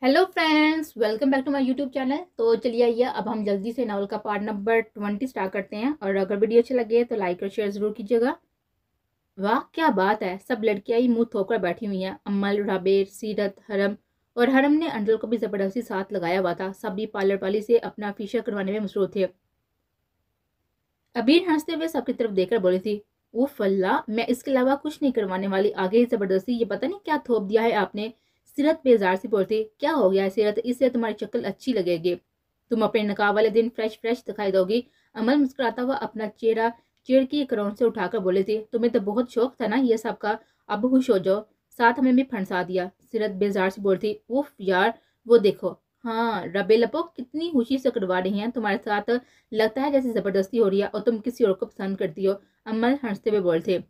Hello friends, welcome back to my YouTube channel. तो चलिए आइए अब हम जल्दी से नावल का पार्ट नंबर 20 स्टार्ट करते हैं। और अगर वीडियो अच्छी लगे तो लाइक और शेयर जरूर कीजिएगा। वाह क्या बात है, सब लड़कियां ही मुंह थोकर बैठी हुई हैं। अम्मल, राबेर, सीरत, हरम और हरम ने अंजल को भी जबरदस्ती साथ लगाया हुआ था। सभी पार्लर वाली से अपना फेशियल करवाने में मसरूफ थे। अबीर हंसते हुए सबकी तरफ देखकर बोली थी, उफ अल्लाह, मैं इसके अलावा कुछ नहीं करवाने वाली। आगे ही जबरदस्ती ये पता नहीं क्या थोप दिया है आपने। सीरत बेजार सी बोलती, क्या हो गया है सीरत, इससे तुम्हारी शक्ल अच्छी लगेगी, तुम अपने निकाह वाले दिन फ्रेश फ्रेश दिखाई दोगी। अमल मुस्कुराता हुआ अपना चेहरा चेड़ की करोन से उठाकर बोले थे, तुम्हें तो बहुत शौक था ना ये सब का, अब खुश हो जाओ, साथ हमें भी फंसा दिया। सीरत बेजार से बोलती, उफ यार, वो देखो, हाँ रबे लपो कितनी खुशी से करवा रही हैं तुम्हारे साथ, लगता है जैसे जबरदस्ती हो रही है और तुम किसी और को पसंद करती हो। अमल हंसते हुए बोलते।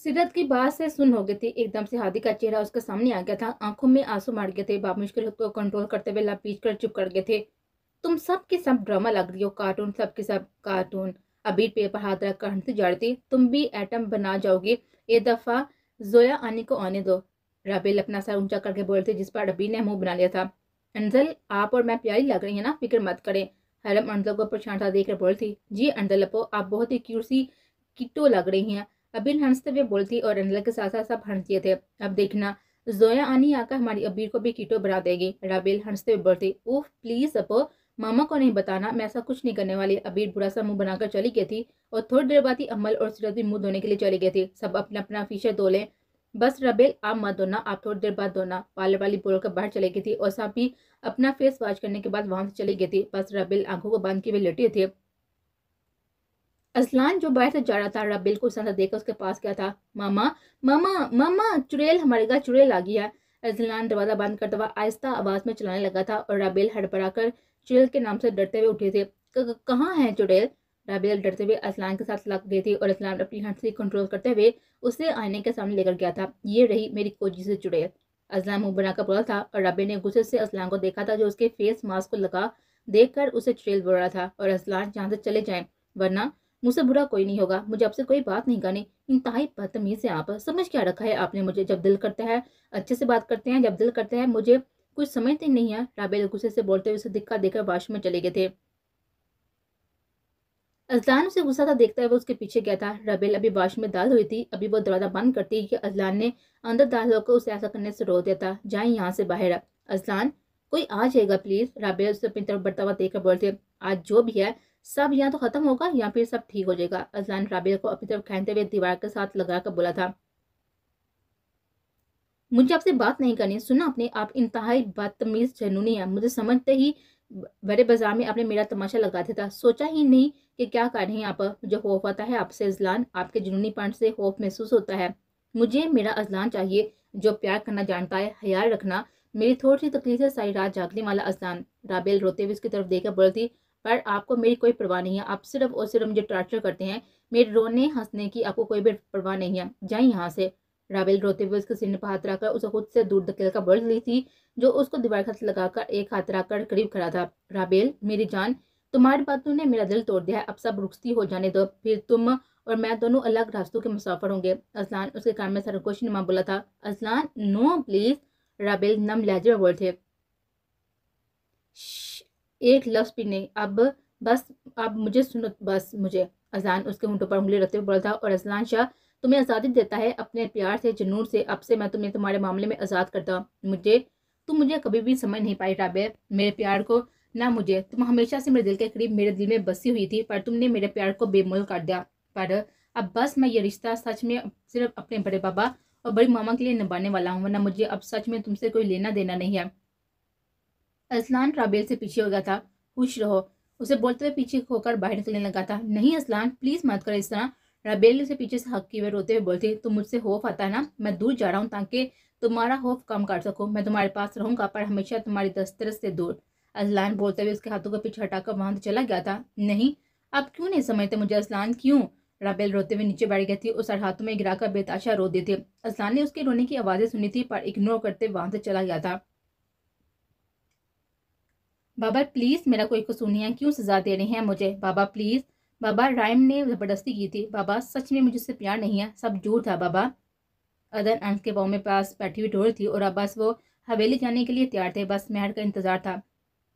सिरत की बात से सुन हो गई थी। एकदम से हादी का चेहरा उसके सामने आ गया था, आंखों में आंसू मार गए थे। बाप मुश्किल को कंट्रोल करते हुए लपीट कर चुप कर गए थे। तुम सब के सब ड्रामा लग रही हो, कार्टून, सब के सब कार्टून। अबीर पेपर हाथ रख कर हंसती जा रही थी, तुम भी एटम बना जाओगे, एक दफा जोया आने को आने दो। राबेल अपना सर ऊंचा करके बोलते, जिस पर अबीर ने मुंह बना लिया था। अंजल, आप और मैं प्यारी लग रही है ना, फिक्र मत करें। हरम अंजल को परेशान था देखकर बोलती, जी अंजल अपो, आप बहुत ही क्यूट सी किट्टो लग रही हैं। अबीर हंसते हुए बोलती और अंजल के साथ साथ सब हंस दिए थे। अब देखना, जोया आनी आकर हमारी अबीर को भी कीटो बना देगी। राबेल हंसते हुए बोलती, उफ प्लीज अपो, मामा को नहीं बताना, मैं ऐसा कुछ नहीं करने वाली। अबीर बुरा सा मुंह बनाकर चली गई थी और थोड़ी देर बाद ही अमल और सीरत भी मुंह धोने के लिए चली गए थे। सब अपना अपना फीशर धो लें। बस रबेल, आप मत धोना, आप थोड़ी देर बाद धोना, पार्लर वाली बोलकर बाहर चली गई थी और सब भी अपना फेस वॉश करने के बाद वहां से चली गई थी। बस रबेल आंखों को बंद किए हुए लेटे थे। असलान जो बाहर से जा रहा था, रबेल को संदा देखकर उसके पास गया था। मामा, मामा, मामा, चुड़ैल, हमारे घर चुड़ैल आ गया है। असलान दरवाजा बंद करता हुआ आहिस्ता आवाज में चलाने लगा था और रबेल हड़बड़ाकर चुड़ैल के नाम से डरते हुए उठे थे। कहाँ है चुड़ैल? रबेल डरते हुए असलान के साथ लग गई थी और असलान अपनी हंसी कंट्रोल करते हुए उसे आईने के सामने लेकर गया था। ये रही मेरी कोजी से चुड़ैल, असलान मुंह बनाकर बोला था। और रबेल ने गुस्से से असलान को देखा था, जो उसके फेस मास्क को लगा देखकर उसे चुड़ैल बोल रहा था। और असलान जहाँ से चले जाए, वरना मुझसे बुरा कोई नहीं होगा, मुझे आपसे कोई बात नहीं करनी। इंतहाई बदतमीज है आप, समझ क्या रखा है आपने मुझे? जब दिल करता है अच्छे से बात करते हैं, जब दिल करता है मुझे कुछ समझते नहीं है। राबेल गुस्से से बोलते हुए उसे दिक्का देकर वाशरूम में चले गए थे। अजलान उसे गुस्सा था देखता है वो उसके पीछे गया था। राबेल अभी वाशरूम में दाल हुई थी, अभी वो दरवाजा बंद करती कि अजलान ने अंदर दाल होकर उसे ऐसा करने से रोक दिया था। जाए यहाँ से बाहर। अजलान, कोई आ जाएगा प्लीज। राबेल उसे अपनी तरफ बढ़ता हुआ देखकर बोलते, आज जो भी है सब यहाँ तो खत्म होगा या फिर सब ठीक हो जाएगा। अजलान राबेल को अपनी तरफ खींचते हुए दीवार के साथ लगाकर बोला था, मुझे आपसे बात नहीं करनी, सुना आपने? आप इंतहाई बदतमीज जनूनी है। मुझे समझते ही बड़े बाजार में आपने मेरा तमाशा लगा दिया था, सोचा ही नहीं कि क्या कर रहे हैं आप। मुझे खौफ आता है आपसे अजलान, आपके जुनूनी पन से खौफ महसूस होता है। मुझे मेरा अजलान चाहिए जो प्यार करना जानता है, ख्याल रखना, मेरी थोड़ी सी तकलीफ से सारी रात जागने वाला अजलान। राबेल रोते हुए उसकी तरफ देखकर बोलती, पर आपको मेरी कोई परवाह नहीं है, आप सिर्फ और सिर्फ मुझे टॉर्चर करते हैं। मेरे रोने हंसने की आपको कोई भी परवाह नहीं है, जाए यहाँ से। राबेल रोते हुए उसके सीने पर हाथ रखकर उसे खुद से दूर धकेल कर बढ़ ली थी, जो उसको दीवार का हाथ लगाकर एक हाथ रखकर करीब खड़ा था। राबेल मेरी जान, तुम्हारी बातों ने मेरा दिल तोड़ दिया है, अब सब रुखती हो जाने दो, फिर तुम और मैं दोनों अलग रास्तों के मुसाफिर होंगे। अजलान उसके कान में सरगोशी नुमा बोला था। Azlan no please. राबेल नम लहजे में बोल थे, एक लफ्ज भी नहीं, अब बस, अब मुझे सुनो बस मुझे। अजलान उसके होंठों पर उंगली रखते हुए बोला था। और अजलान शाह तुम्हें आज़ादी देता है अपने प्यार से, जुनून से, अब से मैं तुम्हें तुम्हारे मामले में आज़ाद करता हूँ। तुम मुझे कभी भी समझ नहीं पाई राबे, मेरे प्यार को ना। मुझे तुम हमेशा से मेरे दिल के करीब, मेरे दिल में बसी हुई थी, पर तुमने मेरे प्यार को बेमोल कर दिया। पर अब बस मैं ये रिश्ता सच में सिर्फ अपने बड़े पापा और बड़ी मामा के लिए निभाने वाला हूँ, वरना मुझे अब सच में तुमसे कोई लेना देना नहीं है। असलान राबेल से पीछे हो गया था। खुश रहो, उसे बोलते हुए पीछे होकर बाहर निकलने लगा था। नहीं असलान प्लीज मत करो इस तरह। राबेल उसे पीछे से हक किए रोते हुए बोलती, तुम मुझसे खौफ आता है ना, मैं दूर जा रहा हूँ ताकि तुम्हारा खौफ कम कर सकूं। मैं तुम्हारे पास रहूंगा, पर हमेशा तुम्हारी दस्तरस से दूर। असलान बोलते हुए उसके हाथों को पीछे हटाकर वहां से चला गया था। नहीं, आप क्यों नहीं समझते मुझे असलान, क्यों? राबेल रोते हुए नीचे बैठ गई थी और सर हाथों में गिराकर बेताशा रो दी थी। असलान ने उसके रोने की आवाजें सुनी थी, पर इग्नोर करते वहां से चला गया था। बाबा प्लीज, मेरा कोई कसूर नहीं है, क्यों सजा दे रहे हैं मुझे? बाबा प्लीज। बाबा राइम ने जबरदस्ती की थी। बाबा सच में मुझसे प्यार नहीं है, सब झूठ था बाबा। अदर अंश के पाँव में पास बैठी हुई डोर थी और अब बस वो हवेली जाने के लिए तैयार थे, बस मेहर का इंतजार था।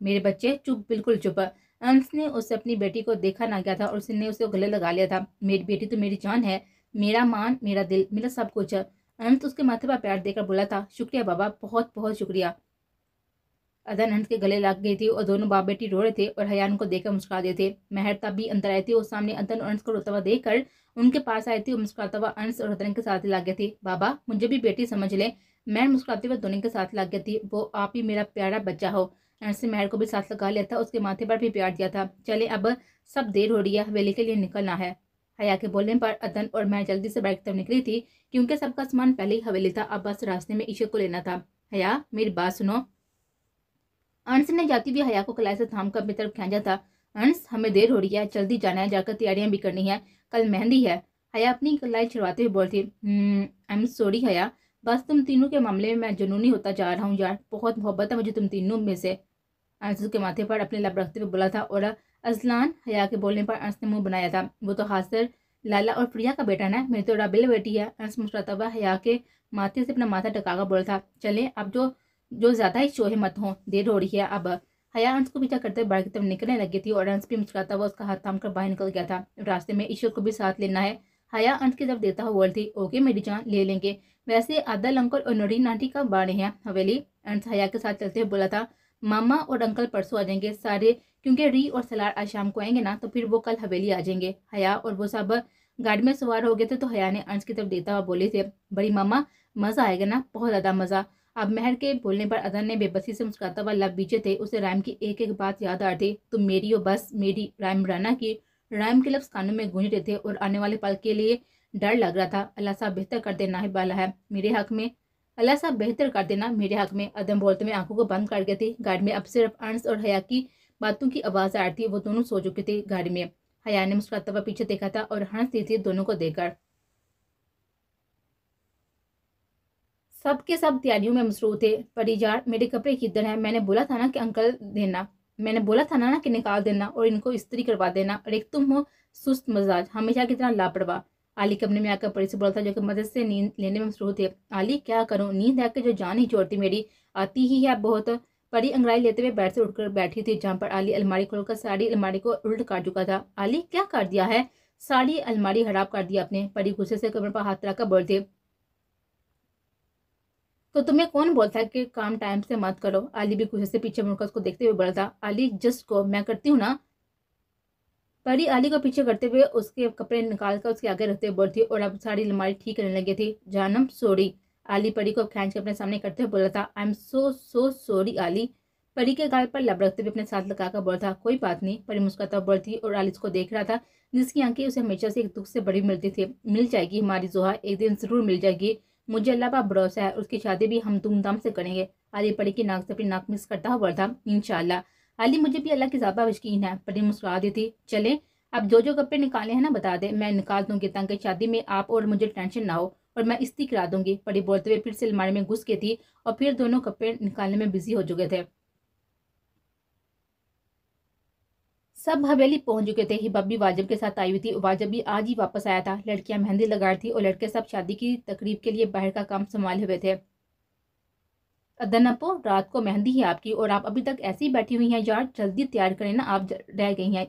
मेरे बच्चे चुप, बिल्कुल चुप। अंश ने उससे अपनी बेटी को देखा ना गया था और उसने उसे गले लगा लिया था। मेरी बेटी तो मेरी जान है, मेरा मान, मेरा दिल, मेरा सब कुछ। अंश उसके माथे पर पैर देकर बोला था, शुक्रिया बाबा, बहुत बहुत शुक्रिया। अदन अंश के गले लग गई थी और दोनों बाप बेटी रो रहे थे और हयान को देखकर मुस्कुरा रहे थे। मेहर तब भी अंदर आई थी और सामने अदन और अंश को रोता हुआ देखकर उनके पास आई थी और मुस्कुराता हुआ अंश और अदन के साथ लग गई थी। बाबा, मुझे भी बेटी समझ ले। मेहर मुस्कुराते हुए दोनों के साथ लग गई थी। वो आप ही मेरा प्यारा बच्चा हो। अंश ने मेहर को भी साथ लगा लिया था, उसके माथे पर भी प्यार दिया था। चले अब, सब देर हो रही है, हवेली के लिए निकलना है। हया के बोलने पर अदन और मैं जल्दी से बाइक तरफ निकली थी, क्योंकि सबका सामान पहले ही हवेली था। अब बस रास्ते में ईशा को लेना था। हया, मेरी बात सुनो। अंश ने जाती हुई हया को कलाई से थाम कर अपनी तरफ खींचा था। अंश, हमें देर हो रही है, जल्दी जाना है, जाकर तैयारियां भी करनी है, कल मेहंदी है। हया अपनी कलाई छुड़वाते हुए बोलती, आई एम सॉरी हया, बस तुम तीनों के मामले में मैं जुनूनी होता जा रहा हूँ यार, बहुत मोहब्बत है मुझे तुम तीनों में से। अंश के माथे पर अपने लब रखते हुए बोला था और अजलान, हया के बोलने पर अंश ने मुंह बनाया था। वो तो हासिर लाला और प्रिया का बेटा ना, मेरी तो राबिल बेटी है। अंश मुस्कुराता हुआ हया के माथे से अपना माथा टकाकर बोला था, चले अब जो जो ज्यादा ही शोहे मत हो, देर हो रही है अब। हया अंश को पीछा करते बाहर की तरफ निकलने लगी थी और अंश भी मुस्कुराता हुआ उसका हाथ थाम कर बाहर निकल गया था। रास्ते में ईश्वर को भी साथ लेना है, हया अंश की तरफ देता हुआ बोलती, ओके मेरी जान, ले लेंगे। वैसे आदल अंकल और नरीन आंटी कब बाड़े हैं हवेली? अंश हया के साथ चलते हुए बोला था, मामा और अंकल परसों आ जाएंगे सारे, क्योंकि री और सलार आज शाम को आएंगे ना, तो फिर वो कल हवेली आ जाएंगे। हया और वो सब गाड़ी में सवार हो गए थे, तो हया ने अंश की तरफ देता हुआ बोले थे, बड़ी मामा मजा आएगा ना, बहुत ज्यादा मजा। अब मेहर के बोलने पर अदन ने बेबसी से मुस्कुराता हुआ लब बीचे थे। उसे राइम की एक एक बात याद आ रही थी, तुम मेरी हो बस मेरी, राइम राना की। राइम के लफ्ज कानों में गूंज रहे थे और आने वाले पल के लिए डर लग रहा था। अल्लाह साहब बेहतर कर देना है वाला है मेरे हक में, अल्लाह साहब बेहतर कर देना मेरे हक में। अदम बोलते में आंखों को बंद कर गई थी। गाड़ी में अब सिर्फ अंश और हया की बातों की आवाज आ रही थी। वो दोनों सो चुके थे गाड़ी में। हया ने मुस्कुराता हुआ पीछे देखा था और हंस दी थी दोनों को देखकर। सबके सब तैयारियों में मसरूफ थे। परिजार, मेरे कपड़े किधर हैं? मैंने बोला था ना कि अंकल देना, मैंने बोला था ना कि निकाल देना और इनको इस्त्री करवा देना। और एक तुम हो सुस्त मजाज, हमेशा की तरह लापरवाह। आली कमरे में आकर परी से बोला था, जो कि मदद से नींद लेने में मसरूफ थे। आली, क्या करूं, नींद आके जो जान ही छोड़ती मेरी, आती ही है बहुत। परी अंगड़ाई लेते हुए बेड से उठकर बैठी थी, जहां पर आली अलमारी खोलकर साड़ी अलमारी को उल्ट काट चुका था। आली, क्या कर दिया है? साड़ी अलमारी खराब कर दिया आपने। परी गुस्से से कमर पर हाथ रखकर बोलते, तो तुम्हें कौन बोलता है कि काम टाइम से मत करो? अली भी गुस्से से पीछे मुड़कर उसको देखते हुए बोला था, अली जस्ट को, मैं करती हूँ ना। परी अली को पीछे करते हुए उसके कपड़े निकाल कर उसके आगे रखते हुए बोलती और अब सारी अलमारी ठीक करने लगी थी। जानम सॉरी। अली परी को खींच कर अपने सामने करते हुए बोला था, I am so so sorry Ali. परी के गाल पर लब रखते हुए अपने साथ लगाकर बोला था, कोई बात नहीं। परी मुस्कुराता हुआ बोलती और अली उसको देख रहा था, जिसकी आंखें उसे हमेशा से एक दुख से बड़ी मिलती थी। मिल जाएगी हमारी जोहा, एक दिन जरूर मिल जाएगी, मुझे अल्लाह पर भरोसा है। उसकी शादी भी हम धूमधाम से करेंगे। अली परी की नाक से अपनी नाक मिस करता हुआ बोला था, इंशाल्लाह। अली, मुझे भी अल्लाह की ज़्यादा यकीन है। परी मुस्कुरा दी थी। चले अब जो जो कपड़े निकाले हैं ना बता दे, मैं निकाल दूंगी, ताकि शादी में आप और मुझे टेंशन ना हो, और मैं इस्त्री करा दूंगी। परी बोलते हुए फिर से अलमारी में घुस गई थी और फिर दोनों कपड़े निकालने में बिजी हो चुके थे। सब हवेली पहुंच चुके थे। हिबा भी वाजिब के साथ आई हुई थी। वाजिब भी आज ही वापस आया था। लड़कियां मेहंदी लगा रही थी और लड़के सब शादी की तकरीब के लिए बाहर का काम संभाले हुए थे। अदन अपो, रात को मेहंदी है आपकी और आप अभी तक ऐसी ही बैठी हुई हैं यार, जल्दी तैयार करें ना, आप रह गई हैं।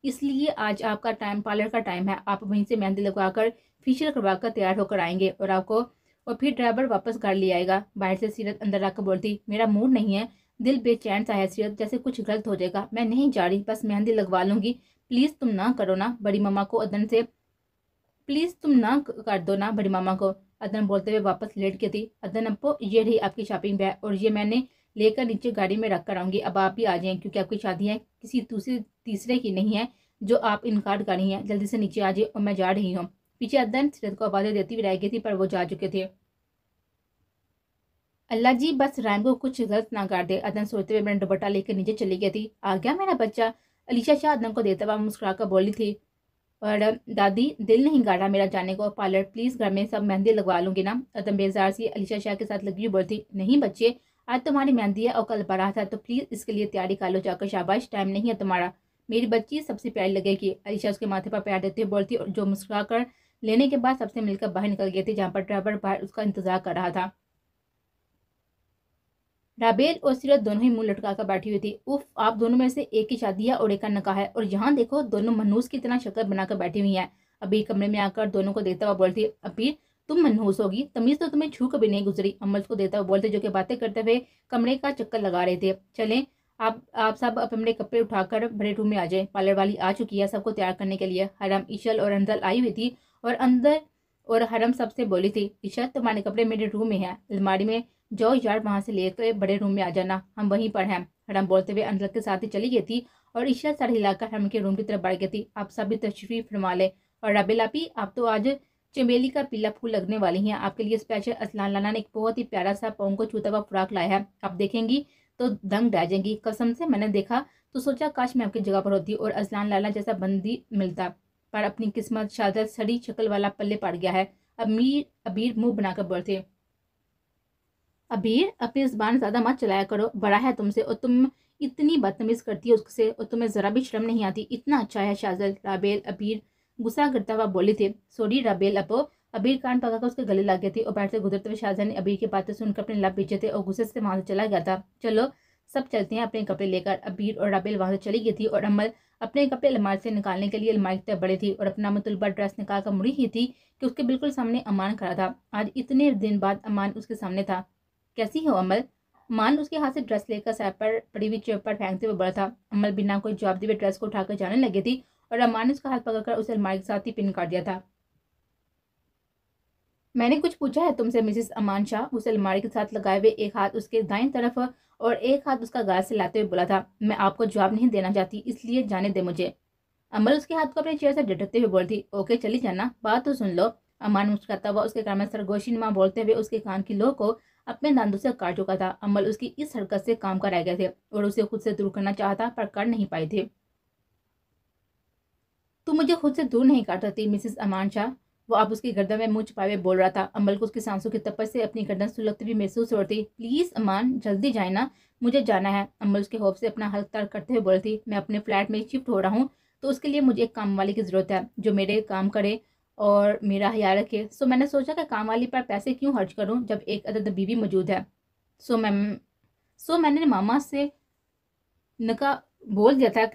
इसलिए आज आपका टाइम, पार्लर का टाइम है, आप वहीं से मेहंदी लगवाकर फेशियल करवाकर तैयार होकर आएंगे और आपको, और फिर ड्राइवर वापस घर ले आएगा। बाहर से सीरत अंदर आकर बोलती, मेरा मूड नहीं है, दिल बेचैन सा है सीरत, जैसे कुछ गलत हो जाएगा। मैं नहीं जा रही, बस मेहंदी लगवा लूंगी, प्लीज तुम ना करो ना। बड़ी मम्मा को अदन से, प्लीज तुम ना कर दो ना बड़ी मामा को। अदन बोलते हुए वापस लेट गई थी। अदन अप्पो, ये रही आपकी शॉपिंग बैग और ये मैंने लेकर नीचे गाड़ी में रख कर आऊंगी। अब आप भी आ जाएं, क्योंकि आपकी शादी है, किसी दूसरे तीसरे की नहीं है जो आप इनकार कर रही हैं। जल्दी से नीचे आ जाए और मैं जा रही हूँ। पीछे अदन सीरत को आवाजें देती हुई रह गई थी, पर वो जा चुके थे। अल्लाह जी बस रैम को कुछ गलत ना कर दे। अदन सोचते हुए मैंने दुपट्टा लेकर नीचे चली गई थी। आ गया मेरा बच्चा, अलीशा शाह अदन को देता हुआ मुस्कुरा कर बोली थी। और दादी, दिल नहीं गाड़ा मेरा जाने को, पार्लर प्लीज घर में सब मेहंदी लगवा लूंगी ना। अदम बेजार सी अलीशा शाह के साथ लगी हुई बोलती, नहीं बच्चे, आज तुम्हारी मेहंदी है और कल बारात है, तो प्लीज इसके लिए तैयारी कर लो जाकर, शाबाश, टाइम नहीं है तुम्हारा। मेरी बच्ची सबसे प्यारी लगेगी। अलीशा उसके माथे पर प्यार देती हुई बोलती और जो मुस्कुरा कर लेने के बाद सबसे मिलकर बाहर निकल गई थी, जहाँ पर ड्राइवर बाहर उसका इंतजार कर रहा था। राबेल और सीरत दोनों ही मुंह लटका कर बैठी हुई थी। उफ, आप दोनों में से एक की शादी है और एक का निकाह है, और यहाँ देखो दोनों मनहूस की तरह शक्ल बनाकर बैठी हुई हैं। अबीर कमरे में आकर दोनों को देखता हुआ बोलती, अबीर तुम मनहूस होगी, तमीज तो तुम्हें छू कभी नहीं गुजरी। अम्मल को देता हुआ बोलते, जो कि बातें करते हुए कमरे का चक्कर लगा रहे थे। चलें, आप सब अपने कपड़े उठाकर बड़े रूम में आ जाए, पार्लर वाली आ चुकी है सबको तैयार करने के लिए। हरम, इशल और अंजल आई हुई थी और हरम सबसे बोली थी, इशल तुम्हारे कपड़े मेरे रूम में है, अलमारी में जाओ यार, वहां से लेकर बड़े रूम में आ जाना, हम वहीं पर हैं। हरम बोलते हुए अंजल के साथ ही चली गई थी और इशल सर हिलाकर हरम के रूम की तरफ बढ़ गई थी। आप सभी तशरीफ फरमा ले। और रबेल आपी, आप तो आज चमेली का पीला फूल लगने वाली हैं, आपके लिए स्पेशल असलान लाना ने एक बहुत ही प्यारा सा पाँव को छूता हुआ फ्रॉक लाया है, आप देखेंगी तो दंग रह जाएंगी। कसम से मैंने देखा तो सोचा काश मैं आपकी जगह पर होती और असलान लाला जैसा बंदी मिलता, पर अपनी किस्मत शायद सड़ी शक्ल वाला पल्ले पड़ गया है। अबीर मुंह बनाकर बोलते, अबीर अपनी जुबान ज्यादा मत चलाया करो, बड़ा है तुमसे और तुम इतनी बदतमीज करती हो उससे, और तुम्हें जरा भी शर्म नहीं आती। इतना अच्छा है शाजल। राबेल अबीर गुस्सा करता हुआ बोली थी। सॉरी राबेल अपो। अबीर कान पकाकर उसके गले लग गए थे और बैठ से गुजरते हुए शाहजहां ने अबीर की बातें सुनकर अपने लब पीछे थे और गुस्से से वहां से चला गया था। चलो सब चलते हैं अपने कपड़े लेकर। अबीर और राबेल वहां से चली गई थी और अमल अपने कपड़े अलमारी से निकालने के लिए अलमारी की तरफ बढ़ी थी और अपना मतलबा ड्रेस निकाल कर मुड़ी ही थी कि उसके बिल्कुल सामने अमान खड़ा था। आज इतने दिन बाद अमान उसके सामने था। कैसी हो अमल? मान उसके हाथ से ड्रेस लेकर सर पर पड़ी हुई चेयर पर फेंकते हुए बोला था। अमल बिना कोई जवाब दिए ड्रेस को उठाकर जाने लगी थी और अमान ने उसका हाथ पकड़कर उसे अलमारी के साथ ही पिन कर दिया था। मैंने कुछ पूछा है तुमसे मिसेस अमान शाह? उसे अलमारी के साथ लगाए हुए एक हाथ उसके दाईं तरफ और एक हाथ उसका गाल से लाते हुए बोला था। मैं आपको जवाब नहीं देना चाहती, इसलिए जाने दे मुझे। अमल उसके हाथ को अपने चेयर से झटकते हुए बोलती, ओके चली जाना, बात तो सुन लो। अमान मुस्कुराता हुआ उसके कान में सरगोशी नुमा बोलते हुए उसके कान की लो को अपने दांतों से काट चुका था। अमल उसकी इस हरकत से काम कर रह गए थे और उसे खुद से दूर करना चाहता पर कर नहीं पाए थे। तू मुझे खुद से दूर नहीं काट सकती मिसेस अमान शाह। वो आप उसकी गर्दन में मुंह छुपाए हुए बोल रहा था। अमल को उसकी सांसों की तपश से अपनी गर्दन सुलगती हुई महसूस हो रही। प्लीज अमान जल्दी जाए ना, मुझे जाना है। अमल उसके खौफ से अपना हल्क तार करते हुए बोलती, मैं अपने फ्लैट में शिफ्ट हो रहा हूँ तो उसके लिए मुझे एक काम वाली की जरूरत है जो मेरे काम करे और मेरा ख्याल रखे। सो मैंने सोचा कि काम वाली पर पैसे क्यों खर्च करूँ जब एक अदद बीवी मौजूद है। सो मैंने मामा से नका बोल दिया था,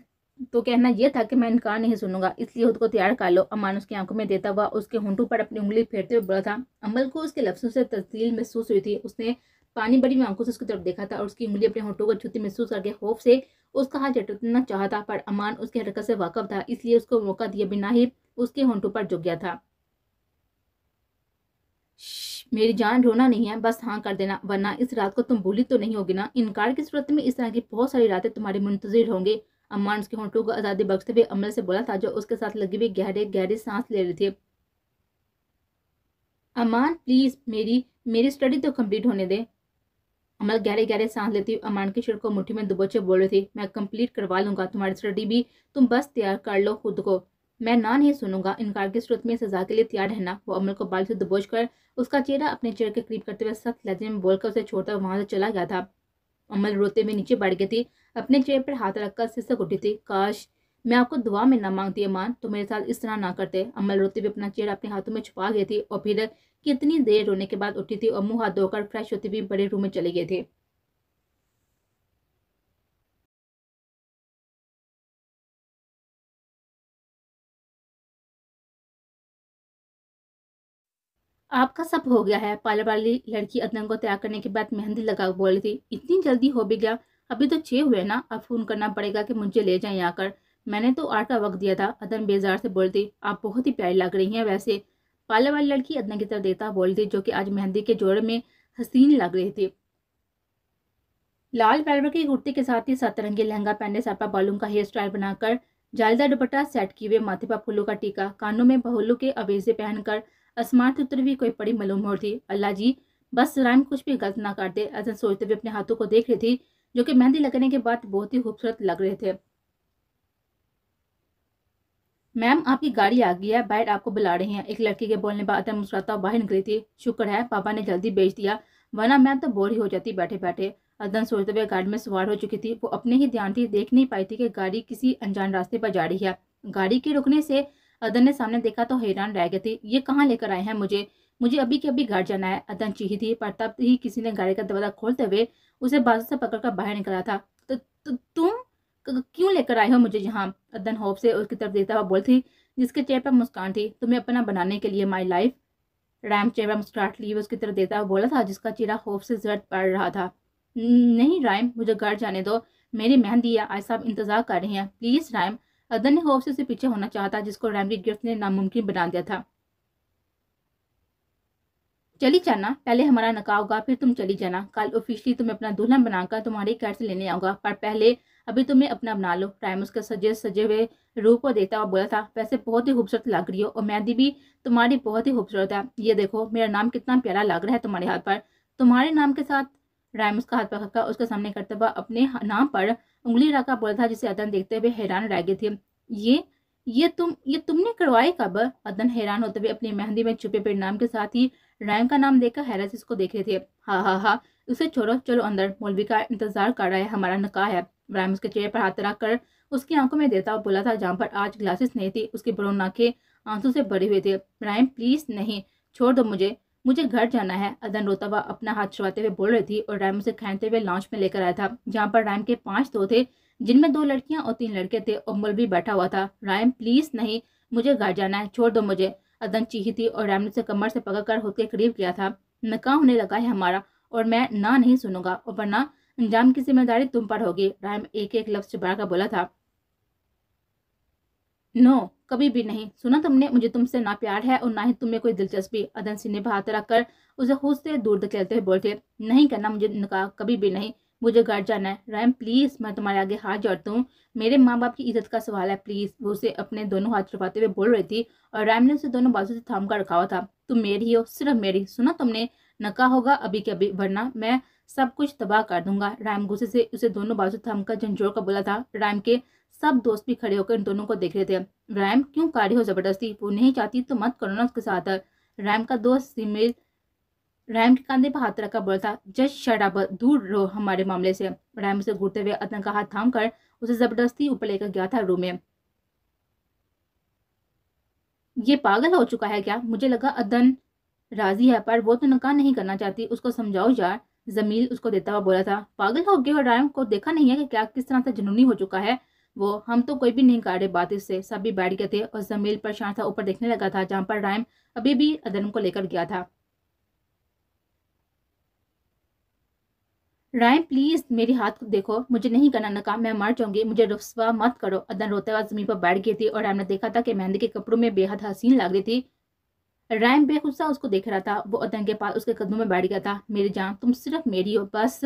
तो कहना यह था कि मैं इनकार नहीं सुनूंगा, इसलिए खुद को तैयार कर लो। अमान उसकी आंखों में देता हुआ उसके होंठों पर अपनी उंगली फेरते हुए बोला था। अमल को उसके लफ्जों से तस्दील महसूस हुई थी। उसने पानी भरी हुई आंखों से उसकी तरफ देखा था और उसकी उंगली अपने होंठों को छूती महसूस करके खौफ से उसका हाथ झटकना चाहता, पर अमान उसकी हरकत से वाकफ था, इसलिए उसको मौका दिए बिना ही उसके होंठों पर झुक गया था। मेरी जान, रोना नहीं है, बस हाँ कर देना, वरना इस रात को तुम भूली तो नहीं होगी ना। इनकार की सूरत में इस तरह की बहुत सारी रातें तुम्हारे मुंतजिर होंगे। अम्मान उसके होंठों को आजादी बख्शते हुए अमल से बोला था, जो उसके साथ लगी हुई गहरे गहरे सांस ले रही थी। अमान प्लीज मेरी स्टडी तो कंप्लीट होने दे। अमल गहरे गहरे सांस लेती हुई अमान की शिर को मुट्ठी में दबोचे बोल रही थी, मैं कंप्लीट करवा लूंगा तुम्हारी स्टडी भी, तुम बस तैयार कर लो खुद को। मैं ना नहीं सुनूंगा, इनकार की सूरत में सजा के लिए तैयार रहना। वो अमल को बाल से दबोच कर उसका चेहरा अपने चेहरे के करीब करते हुए सख्त लहजे में बोलकर उसे छोड़कर वहां से चला गया था। अमल रोते हुए नीचे बढ़ गई थी, अपने चेहरे पर हाथ रखकर सिसक उठी थी। काश मैं आपको दुआ में ना मांगती अमान, तो मेरे साथ इस तरह ना करते। अमल रोते हुए अपना चेहरा अपने हाथों में छुपा गई थी और फिर कितनी देर रोने के बाद उठी थी और मुंह हाथ धोकर फ्रेश होती हुई बड़े रूम में चले गए थे। आपका सब हो गया है, पार्लर वाली लड़की अदनान को तैयार करने के बाद मेहंदी लगा बोली थी। इतनी जल्दी हो भी गया? अभी तो 6 हुए ना, अब फोन करना पड़ेगा कि मुझे ले जाएं आकर। मैंने तो 8 का वक्त दिया था, अदन बेजार से बोलती। आप बहुत ही प्यारी लग रही हैं वैसे। पार्लर वाली लड़की अदनान की तरफ देखता बोली थी, जो कि आज मेहंदी के जोड़े में हसीन लग रही थी। लाल वेलवेट की कुर्ती के साथ ही सतरंगी लहंगा पहने, सर पर बालों का हेयर स्टाइल बनाकर, जालीदार दुपट्टा सेट किए हुए, माथे पर फूलों का टीका, कानों में बहुलों के अवेजे पहनकर आसमान से उतरी हुई कोई बड़ी मालूम हो रही थी। अल्लाह जी बस राइम कुछ भी गलत ना कर दे, ऐसा सोचते हुए अपने हाथों को देख रही थी, जो कि मेहंदी लगने के बाद बहुत ही खूबसूरत लग रहे थे। मैम आपकी गाड़ी आ गई है, बाहर आपको बुला रहे हैं। एक लड़की के बोलने बाद मुस्कुराता बाहर निकली थी। शुक्र है पापा ने जल्दी भेज दिया, वरना मैं तो बोर ही हो जाती बैठे बैठे। अदन सोचते हुए गाड़ी में सवार हो चुकी थी। वो अपने ही ध्यान थी, देख नहीं पाई थी कि गाड़ी किसी अनजान रास्ते पर जा रही है। गाड़ी के रुकने से अदन ने सामने देखा तो हैरान रह गई थी। ये कहाँ लेकर आए हैं मुझे? मुझे अभी के अभी घर जाना है, अदन चीखी थी। पर तब ही किसी ने गाड़ी का दरवाजा खोलते हुए उसे बाजू से पकड़कर बाहर निकला था। तुम क्यों लेकर आए हो मुझे यहाँ? अदन होप से उसकी तरफ देखता हुआ बोलती, जिसके चेहरे पर मुस्कान थी। तुम्हें अपना बनाने के लिए, माई लाइफ। रैम चेहरे पर मुस्कुराहट लिए उसकी तरफ देता हुआ बोला था, जिसका चेहरा होप से जर्द पड़ रहा था। नहीं रैम, मुझे घर जाने दो। मेरी मेहंदी या आई साहब इंतजार कर रही हैं, प्लीज रैम। अदन ने होप से उसे पीछे होना चाहता, जिसको रैम की गिरफ्त ने नामुमकिन बना दिया था। चली जाना, पहले हमारा निकाह होगा, फिर तुम चली जाना। कल ऑफिशियली तुम्हें अपना दुल्हन बनाकर तुम्हारी घर से लेने आऊंगा, पर पहले अभी तुम्हें अपना बना लो। रैम उसके सजे सजे हुए रूप को देखता हुआ बोला था, वैसे बहुत ही खूबसूरत लग रही हो, और मेहंदी भी तुम्हारी बहुत ही खूबसूरत है। ये देखो मेरा नाम कितना प्यारा लग रहा है तुम्हारे हाथ पर। तुम्हारे नाम के साथ रैम उसका हाथ पकड़कर उसके सामने करते हुआ अपने नाम पर उंगली रखा बोला था, जिसे अदन देखते हुए हैरान रह गए थे। ये तुमने करवाए कब? अदन हैरान होते हुए अपनी मेहंदी में छुपे पेड़ नाम के साथ ही रैम का नाम देखकर हैरत से इसको देख रहे थे। हाँ हाँ हाँ, उसे छोड़ो, चलो अंदर, मौलवी का इंतजार कर रहा है, हमारा निकाह है। रैम उसके चेहरे पर हाथ रख कर उसकी आंखों में देता हुआ बोला था, जहाँ पर आज ग्लासेस नहीं थी, उसकी बड़ों आंखें आंसू से भरे हुए थे। रैम प्लीज नहीं, छोड़ दो मुझे, मुझे घर जाना है। अदन रोता हुआ अपना हाथ छुड़ाते हुए बोल रही थी, और रैम उसे खींचते हुए लॉन्च में लेकर आया था, जहाँ पर रैम के 5 दोस्त थे, जिनमें 2 लड़कियां और 3 लड़के थे, और मौलवी बैठा हुआ था। रैम प्लीज नहीं, मुझे घर जाना है, छोड़ दो मुझे। अदन चीखी थी, और रैम ने उसे कमर से पकड़कर खुद के करीब किया था। निकाह होने लगा है हमारा, और मैं ना नहीं सुनूंगा, और वरना अंजाम की जिम्मेदारी तुम पर होगी। रैम एक एक लफ्ज चिपका कर बोला था। नो, कभी भी नहीं। सुना तुमने, मुझे तुमसे ना प्यार है और ना ही तुम्हें कोई दिलचस्पी। अदन सीने पर हाथ रखकर उसे खुद से दूर धकेलते हुए बोलते, नहीं करना मुझे निकाह, कभी भी नहीं। मुझे घर जाना है। रैम प्लीज, मैं तुम्हारे आगे हाथ जोड़ता हूँ, मेरे माँ बाप की इज्जत का सवाल है, प्लीज। वो उसे अपने दोनों हाथ छुपाते हुए बोल रही थी, और रैम ने उसे दोनों बाजू से थाम कर रखा हुआ था। तुम मेरी हो, सिर्फ मेरी। सुना तुमने, निकाह होगा अभी के अभी, वरना मैं सब कुछ तबाह कर दूंगा। रैम गुस्से से उसे दोनों बाजू थाम कर झंझोड़ कर बोला था। रैम के सब दोस्त भी खड़े होकर इन दोनों को देख रहे थे। रैम क्यों कर रही हो जबरदस्ती? वो नहीं चाहती तो मत करो ना उसके साथ। रैम का दोस्त सिमिर रैम के कंधे पर हाथ रखा बोला था, जस्ट शट अप, दूर रहो हमारे मामले से। रैम उसे घूरते हुए अदन का हाथ थाम कर उसे जबरदस्ती ऊपर लेकर गया था रूम में। ये पागल हो चुका है क्या? मुझे लगा अदन राजी है, पर वो तो निकाह नहीं करना चाहती, उसको समझाओ यार। जमील उसको देता हुआ बोला था, पागल हो गए हो? रैम को देखा नहीं है कि क्या किस तरह से जुनूनी हो चुका है वो? हम तो कोई भी नहीं कर रहे बात इससे। सभी बैठ गए थे, और जमील परेशान था ऊपर देखने लगा था, जहाँ पर रैम अभी भी अदन को लेकर गया था। रैम प्लीज मेरी हाथ को देखो, मुझे नहीं करना निकाह, मैं मर जाऊंगी, मुझे रुस्वा मत करो। अदन रोते हुए जमीन पर बैठ गई थी, और रैम ने देखा था कि मेहंदी के कपड़ों में बेहद हसीन लग रही थी। रैम बेगुस्सा उसको देख रहा था। वो अदन के पास उसके कदमों में बैठ गया था। मेरी जान, तुम सिर्फ मेरी हो, बस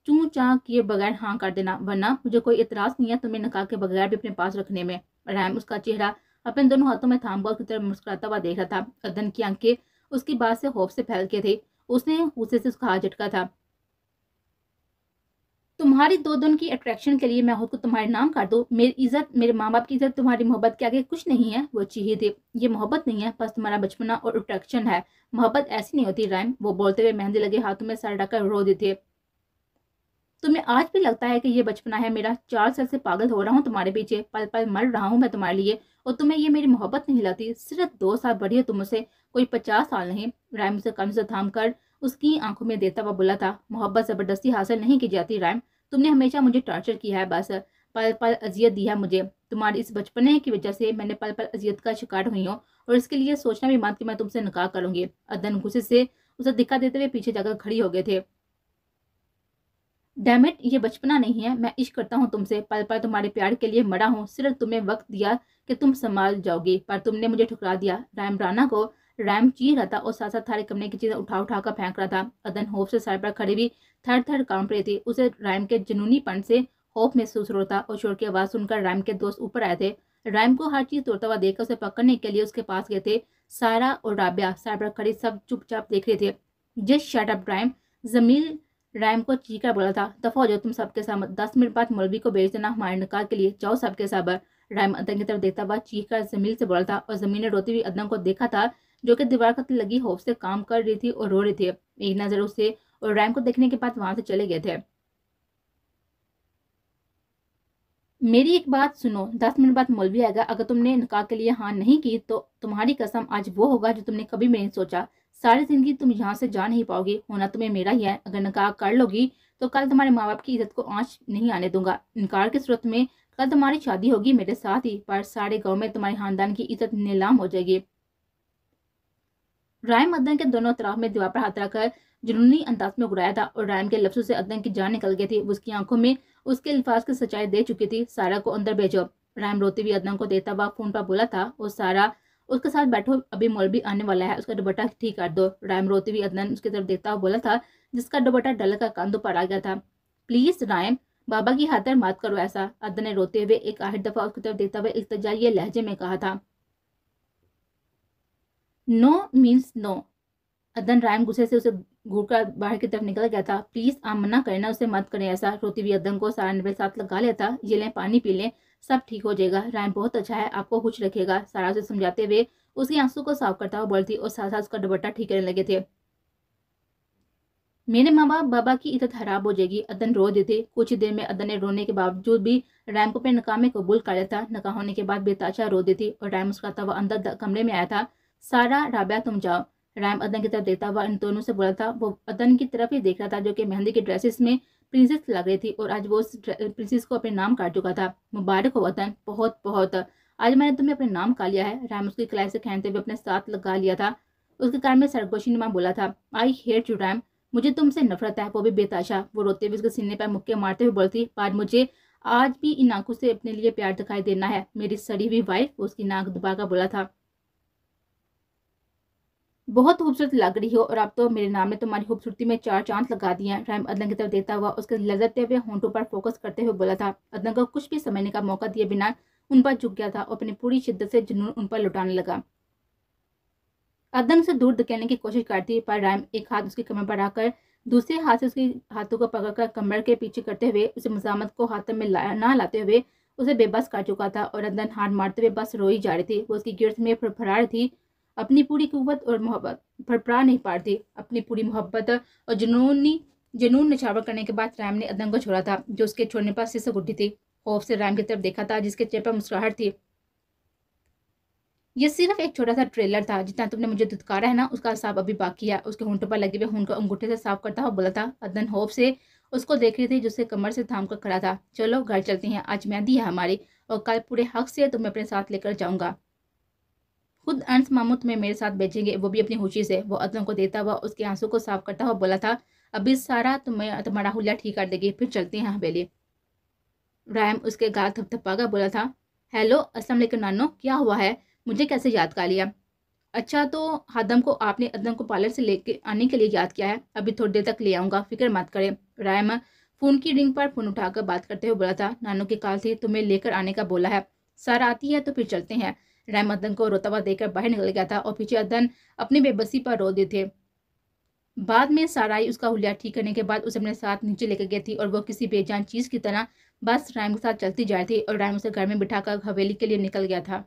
चूं चां किए बगैर हाँ कर देना, वरना मुझे कोई इतराज नहीं है तुम्हें निकाह के बगैर भी अपने पास रखने में। रैम उसका चेहरा अपने दोनों हाथों में थाम कर उसकी तरफ मुस्कुराता हुआ देख रहा था। अदन की आंखें उसकी बात से खौफ से फैल के थे। उसने गुस्से से उसका हाथ झटका था। तुम्हारी 2 दिन की अट्रैक्शन के लिए मैं खुद को तुम्हारे नाम कर दूं? मेरी इज्जत, मेरे माँ बाप की इज्जत तुम्हारी मोहब्बत के आगे कुछ नहीं है। वो चाहिए थे, ये मोहब्बत नहीं है, बस तुम्हारा बचपना और अट्रैक्शन है। मोहब्बत ऐसी नहीं होती रैम। वो बोलते हुए मेहंदी लगे हाथों में सर ढककर रो देते। तुम्हें आज भी लगता है कि ये बचपना है मेरा? 4 साल से पागल हो रहा हूँ तुम्हारे पीछे, पल पल मर रहा हूँ मैं तुम्हारे लिए, और तुम्हें ये मेरी मोहब्बत नहीं लगती? सिर्फ 2 साल बड़ी हो तुम मुझसे, कोई 50 साल नहीं। रैम उसे कंधे से थाम कर उसकी आंखों में देता हुआ बोला था, मोहब्बत जबरदस्ती हासिल नहीं की जाती रैम। तुमने हमेशा मुझे टॉर्चर किया है, बस पल पल अजियत दी है मुझे। तुम्हारी इस बचपने की वजह से मैंने पल पल अजियत का शिकार हुई हूँ, और इसके लिए सोचना भी मत कि मैं तुमसे निकाह करूंगी। अदन गुस्से से उसे दिखा देते हुए पीछे जाकर खड़ी हो गए थे। डैमिट, ये बचपना नहीं है, मैं इश्क करता हूँ तुमसे, पल पल तुम्हारे प्यार के लिए मरा हूँ, सिर्फ तुम्हें वक्त दिया कि तुम संभाल जाओगी, पर तुमने मुझे ठुकरा दिया। रैम राना को रैम चीख रहा था, और साथ साथ सारे कमरे की चीजें उठा उठा कर फेंक रहा था। अदन होप से सर पर खड़ी भी थर थर कांप रही थी। उसे रैम के जुनूनीपन से खौफ महसूस हो रहा था, और शोर की आवाज सुनकर रैम के दोस्त ऊपर आए थे। रैम को हर चीज तोड़ता हुआ देखकर उसे पकड़ने के लिए उसके पास गए थे। सारा और राबिया सर पर खड़ी सब चुपचाप देख रहे थे। Just shut up Rayam, Jameel Rayam को चीखकर बोला था, दफा हो जाओ तुम सबके साथ, 10 मिनट बाद मौलवी को भेज देना हमारे निकाह के लिए, जाओ सबके सब। रैम अदन की तरफ देखता हुआ चीखकर जमील से बोला था, और जमील ने रोती हुई अदन को देखा था, जो कि दीवार पर लगी होप से काम कर रही थी और रो रही थी। एक नजर उसे और रैम को देखने के बाद वहां से चले गए थे। मेरी एक बात सुनो, 10 मिनट बाद मौलवी आएगा। अगर तुमने निकाह के लिए हाँ नहीं की तो तुम्हारी कसम आज वो होगा जो तुमने कभी भी नहीं सोचा। सारी जिंदगी तुम यहाँ से जा नहीं पाओगी। होना तुम्हें मेरा ही है। अगर निकाह कर लोगी तो कल तुम्हारे माँ बाप की इज्जत को आंच नहीं आने दूंगा। इनकार की सूरत में कल तुम्हारी शादी होगी मेरे साथ ही, पर सारे गाँव में तुम्हारे खानदान की इज्जत नीलाम हो जाएगी। राय अदन के दोनों तरफ में दीवार पर हाथ रखकर जुनूनी अंदाज में उड़ाया था और रायम के लफ्जों से अदन की जान निकल गई थी। उसकी आंखों में उसके अल्फाज की सच्चाई दे चुकी थी। सारा को अंदर भेजो। रायम रोते हुए अदन को देता हुआ फोन पर बोला था। और सारा, उसके साथ बैठो, अभी मौलवी आने वाला है, उसका दुपट्टा ठीक कर दो। रायम रोते हुए अदन उसकी तरफ देखता हुआ बोला था, जिसका दुपट्टा डल का कंधों पर आ गया था। प्लीज रायम, बाबा की खातिर मत करो ऐसा। अदन ने रोते हुए एक आखिरी दफा उसकी तरफ देखता हुआ इल्तिजाई लहजे में कहा था। No means no. Adan Rayam गुस्से से उसे घूरकर बाहर की तरफ निकल गया था। प्लीज आप मना करना, उसे मत करें ऐसा। रोती हुई अदन को सारा ने अपने साथ लगा लिया था। ये लें पानी पी लें, सब ठीक हो जाएगा। रायम बहुत अच्छा है, आपको खुश रखेगा। सारा से समझाते हुए उसकी आंसू को साफ करता हुआ बोलती और साथ साथ उसका दुपट्टा ठीक करने लगे थे। मेरे माँ बाप बाबा की इज्जत खराब हो जाएगी। अदन रो देते। कुछ ही देर में अदन ने रोने के बावजूद भी रैम को अपने नकाह में कबूल कर लिया था। नकाह होने के बाद बेताशा रो देती और रैम मुस्कुराता हुआ अंदर कमरे में आया था। सारा, राबिया तुम जाओ। रैम अदन की तरफ देखता हुआ इन दोनों से बोला था। वो अदन की तरफ ही देख रहा था जो कि मेहंदी की ड्रेसेस में प्रिंसेस लग रही थी और आज वो उस प्रिंसेस को अपने नाम काट चुका था। मुबारक हो अदन, बहुत बहुत, आज मैंने तुम्हें अपने नाम का लिया है। रैम उसकी कलाई से खींचते हुए अपने साथ लगा लिया था। उसके कान में सरगोशी नुमा बोला था, आई हेट यू रैम, मुझे तुमसे नफरत है, वो भी बेताशा। वो रोते हुए उसके सीने पर मुक्के मारते हुए बोलती, पर मुझे आज भी इन आंखों से अपने लिए प्यार दिखाई देना है, मेरी सड़ी हुई वाइफ। उसकी नाक दबाकर बोला था, बहुत खूबसूरत लग रही हो और अब तो मेरे नाम ने तुम्हारी खूबसूरती में 4 चांद लगा दिए हैं। रैम अदन की तरफ देता हुआ उसके लजते हुए होंठों पर फोकस करते हुए बोला था। अदन को कुछ भी समझने का मौका दिए बिना उन पर झुक गया था और अपनी पूरी शिद्दत से जुनून उन पर लुटाने लगा। अदन से दूर धकेलने की कोशिश करती, पर रैम एक हाथ उसके कमर पर रखकर दूसरे हाथ से उसके हाथों को पकड़कर कमर के पीछे करते हुए उसे मजामत को हाथ में ना लाते हुए उसे बेबस कर चुका था। और अदन हाथ मारते हुए बस रोई जा रही थी। वो उसकी गिरफ्त में फड़फड़ा रही थी। अपनी पूरी कुव्वत और मोहब्बत फड़फड़ा नहीं पाती। अपनी पूरी मोहब्बत और जुनून निछावर करने के बाद रैम ने अदन को छोड़ा था, जो उसके छोड़ने पर सिसक उठी थी। खौफ से रैम की तरफ देखा था, जिसके चेहरे पर मुस्कुराहट थी। ये सिर्फ एक छोटा सा ट्रेलर था। जितना तुमने मुझे धुतकारा है ना, उसका हिसाब अभी बाकी है। उसके होंठों पर लगे हुए खून को अंगूठे से साफ करता हुआ बोला था। अदन खौफ से उसको देख रही थी, जिससे कमर से थाम कर खड़ा था। चलो घर चलती हैं, आज मेहंदी है हमारी और कल पूरे हक से तुम्हें अपने साथ लेकर जाऊंगा। खुद अंस मामू तुम्हें मेरे साथ भेजेंगे, वो भी अपनी खुशी से। वो अदन को देता हुआ उसके आंसू को साफ करता हुआ बोला था, अभी सारा तुम्हारा हुलिया ठीक कर देगी, फिर चलते हैं हवेली। रैम उसके गाल थपथपा कर बोला था, हेलो अस्सलाम वालेकुम नानो, क्या हुआ है, मुझे कैसे याद कर लिया? अच्छा, तो हादम को आपने अदन को पार्लर से लेके आने के लिए याद किया है? अभी थोड़ी देर तक ले आऊँगा, फिक्र मत करें। रैम फ़ोन की रिंग पर फ़ोन उठाकर बात करते हुए बोला था, नानो की कॉल थी, तुम्हें लेकर आने का बोला है। सारा आती है तो फिर चलते हैं। रैम अदन को रोता हुआ देखकर बाहर निकल गया था और पीछे अदन अपनी बेबसी पर रो देते थे। बाद में साराई उसका हुलिया ठीक करने के बाद उसे अपने साथ नीचे लेकर गई थी और वो किसी बेजान चीज़ की तरह बस रैम के साथ चलती जा रही थी और रैम उसे घर में बिठाकर हवेली के लिए निकल गया था।